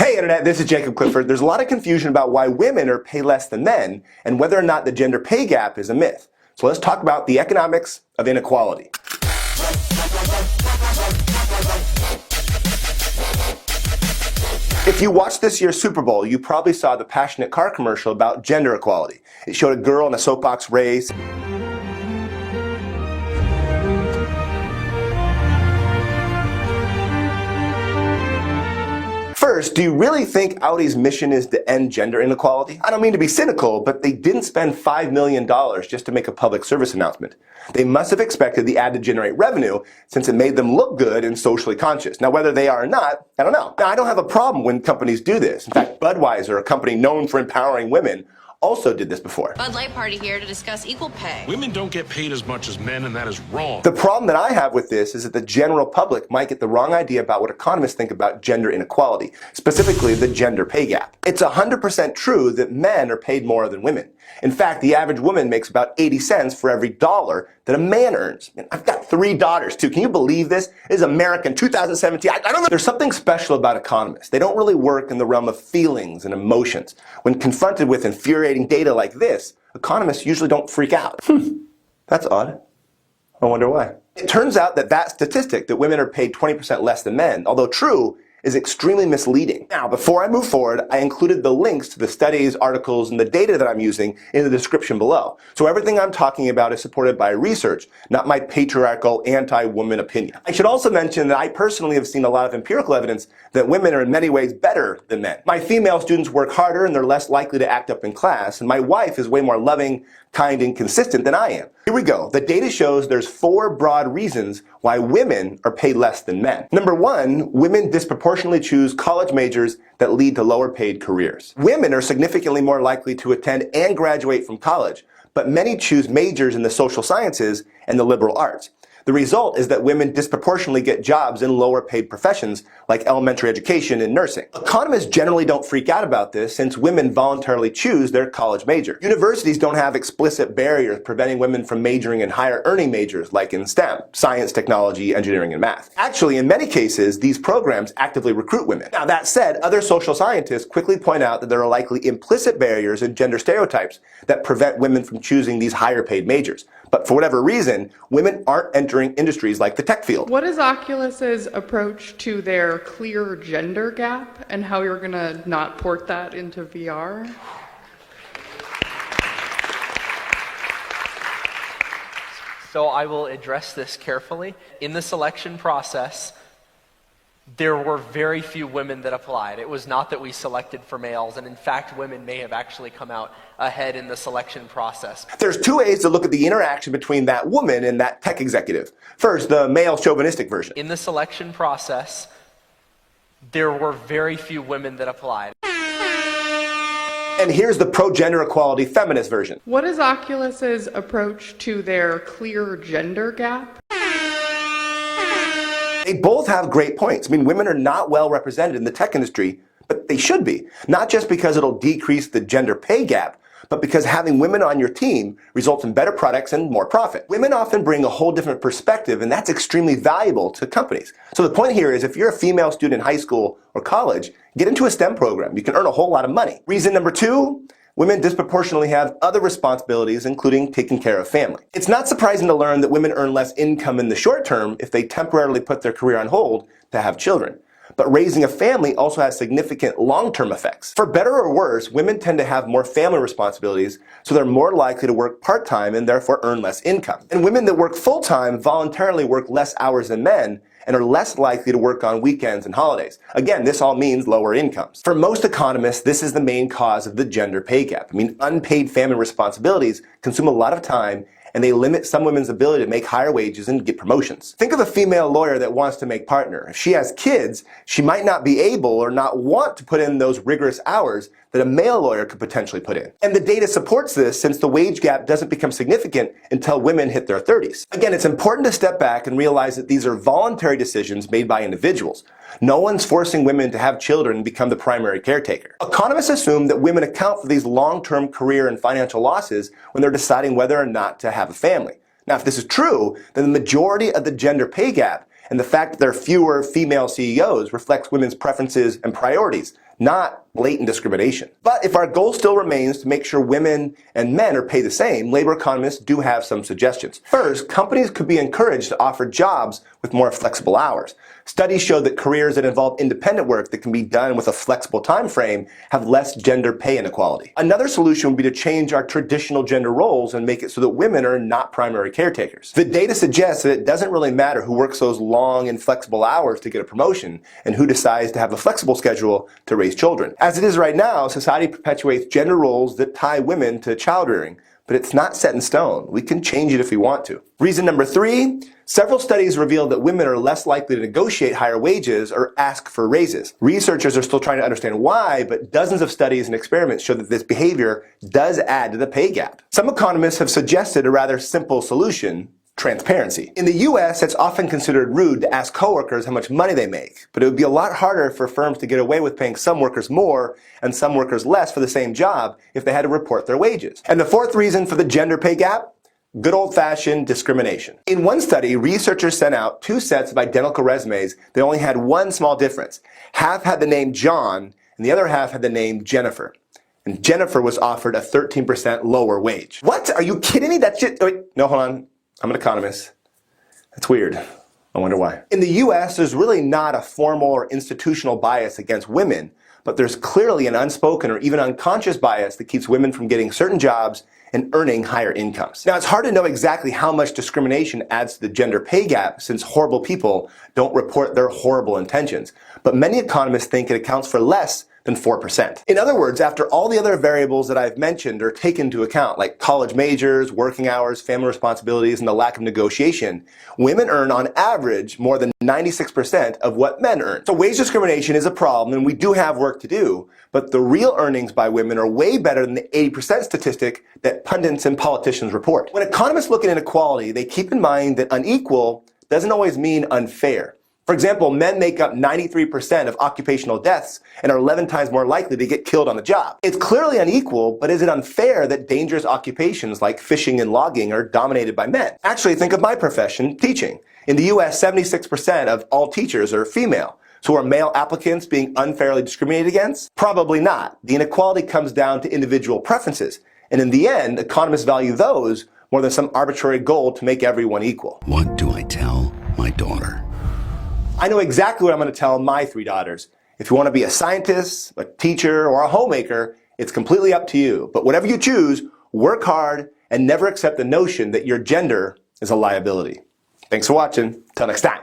Hey Internet, this is Jacob Clifford. There's a lot of confusion about why women are paid less than men and whether or not the gender pay gap is a myth. So let's talk about the economics of inequality. If you watched this year's Super Bowl, you probably saw the passionate car commercial about gender equality. It showed a girl in a soapbox race. First, do you really think Audi's mission is to end gender inequality? I don't mean to be cynical, but they didn't spend $5 million just to make a public service announcement. They must have expected the ad to generate revenue since it made them look good and socially conscious. Now, whether they are or not, I don't know. Now, I don't have a problem when companies do this. In fact, Budweiser, a company known for empowering women, also did this before. Bud Light Party here to discuss equal pay. Women don't get paid as much as men, and that is wrong. The problem that I have with this is that the general public might get the wrong idea about what economists think about gender inequality, specifically the gender pay gap. It's 100% true that men are paid more than women. In fact, the average woman makes about 80 cents for every dollar that a man earns. And I've got 3 daughters too. Can you believe this? This is America in 2017. I don't know. There's something special about economists. They don't really work in the realm of feelings and emotions. When confronted with infuriating data like this, economists usually don't freak out. That's odd. I wonder why. It turns out that that statistic, that women are paid 20% less than men, although true, is extremely misleading. Now, before I move forward, I included the links to the studies, articles, and the data that I'm using in the description below. So everything I'm talking about is supported by research, not my patriarchal, anti-woman opinion. I should also mention that I personally have seen a lot of empirical evidence that women are in many ways better than men. My female students work harder and they're less likely to act up in class, and my wife is way more loving, kind, and consistent than I am. Here we go. The data shows there's 4 broad reasons why women are paid less than men. Number 1, women disproportionately choose college majors that lead to lower paid careers. Women are significantly more likely to attend and graduate from college, but many choose majors in the social sciences and the liberal arts. The result is that women disproportionately get jobs in lower paid professions like elementary education and nursing. Economists generally don't freak out about this since women voluntarily choose their college major. Universities don't have explicit barriers preventing women from majoring in higher earning majors like in STEM, science, technology, engineering, and math. Actually, in many cases, these programs actively recruit women. Now, that said, other social scientists quickly point out that there are likely implicit barriers and gender stereotypes that prevent women from choosing these higher paid majors. But for whatever reason, women aren't entering industries like the tech field. What is Oculus's approach to their clear gender gap and how you're going to not port that into VR? So I will address this carefully. In the selection process, there were very few women that applied. It was not that we selected for males, and in fact, women may have actually come out ahead in the selection process. There's 2 ways to look at the interaction between that woman and that tech executive. First, the male chauvinistic version. In the selection process, there were very few women that applied. And here's the pro-gender equality feminist version. What is Oculus's approach to their clear gender gap? They both have great points. I mean, women are not well represented in the tech industry, but they should be. Not just because it'll decrease the gender pay gap, but because having women on your team results in better products and more profit. Women often bring a whole different perspective, and that's extremely valuable to companies. So the point here is if you're a female student in high school or college, get into a STEM program. You can earn a whole lot of money. Reason number 2, women disproportionately have other responsibilities, including taking care of family. It's not surprising to learn that women earn less income in the short term if they temporarily put their career on hold to have children. But raising a family also has significant long-term effects. For better or worse, women tend to have more family responsibilities, so they're more likely to work part-time and therefore earn less income. And women that work full-time voluntarily work less hours than men and are less likely to work on weekends and holidays. Again, this all means lower incomes. For most economists, this is the main cause of the gender pay gap. I mean, unpaid family responsibilities consume a lot of time, and they limit some women's ability to make higher wages and get promotions. Think of a female lawyer that wants to make partner. If she has kids, she might not be able or not want to put in those rigorous hours that a male lawyer could potentially put in. And the data supports this since the wage gap doesn't become significant until women hit their 30s. Again, it's important to step back and realize that these are voluntary decisions made by individuals. No one's forcing women to have children and become the primary caretaker. Economists assume that women account for these long-term career and financial losses when they're deciding whether or not to have a family. Now, if this is true, then the majority of the gender pay gap and the fact that there are fewer female CEOs reflects women's preferences and priorities, not blatant discrimination. But if our goal still remains to make sure women and men are paid the same, labor economists do have some suggestions. First, companies could be encouraged to offer jobs with more flexible hours. Studies show that careers that involve independent work that can be done with a flexible time frame have less gender pay inequality. Another solution would be to change our traditional gender roles and make it so that women are not primary caretakers. The data suggests that it doesn't really matter who works those long and flexible hours to get a promotion and who decides to have a flexible schedule to raise children. As it is right now, society perpetuates gender roles that tie women to child rearing, but it's not set in stone. We can change it if we want to. Reason number 3, several studies reveal that women are less likely to negotiate higher wages or ask for raises. Researchers are still trying to understand why, but dozens of studies and experiments show that this behavior does add to the pay gap. Some economists have suggested a rather simple solution: transparency. In the US, it's often considered rude to ask coworkers how much money they make, but it would be a lot harder for firms to get away with paying some workers more and some workers less for the same job if they had to report their wages. And the fourth reason for the gender pay gap? Good old-fashioned discrimination. In one study, researchers sent out 2 sets of identical resumes that only had one small difference. Half had the name John, and the other half had the name Jennifer. And Jennifer was offered a 13% lower wage. What? Are you kidding me? That's just... Wait, no, hold on. I'm an economist. That's weird. I wonder why. In the US, there's really not a formal or institutional bias against women, but there's clearly an unspoken or even unconscious bias that keeps women from getting certain jobs and earning higher incomes. Now, it's hard to know exactly how much discrimination adds to the gender pay gap since horrible people don't report their horrible intentions, but many economists think it accounts for less than 4%. In other words, after all the other variables that I've mentioned are taken into account, like college majors, working hours, family responsibilities, and the lack of negotiation, women earn on average more than 96% of what men earn. So wage discrimination is a problem, and we do have work to do, but the real earnings by women are way better than the 80% statistic that pundits and politicians report. When economists look at inequality, they keep in mind that unequal doesn't always mean unfair. For example, men make up 93% of occupational deaths and are 11 times more likely to get killed on the job. It's clearly unequal, but is it unfair that dangerous occupations like fishing and logging are dominated by men? Actually, think of my profession, teaching. In the US, 76% of all teachers are female. So are male applicants being unfairly discriminated against? Probably not. The inequality comes down to individual preferences. And in the end, economists value those more than some arbitrary goal to make everyone equal. What do I tell my daughter? I know exactly what I'm going to tell my 3 daughters. If you want to be a scientist, a teacher, or a homemaker, it's completely up to you. But whatever you choose, work hard and never accept the notion that your gender is a liability. Thanks for watching. Till next time.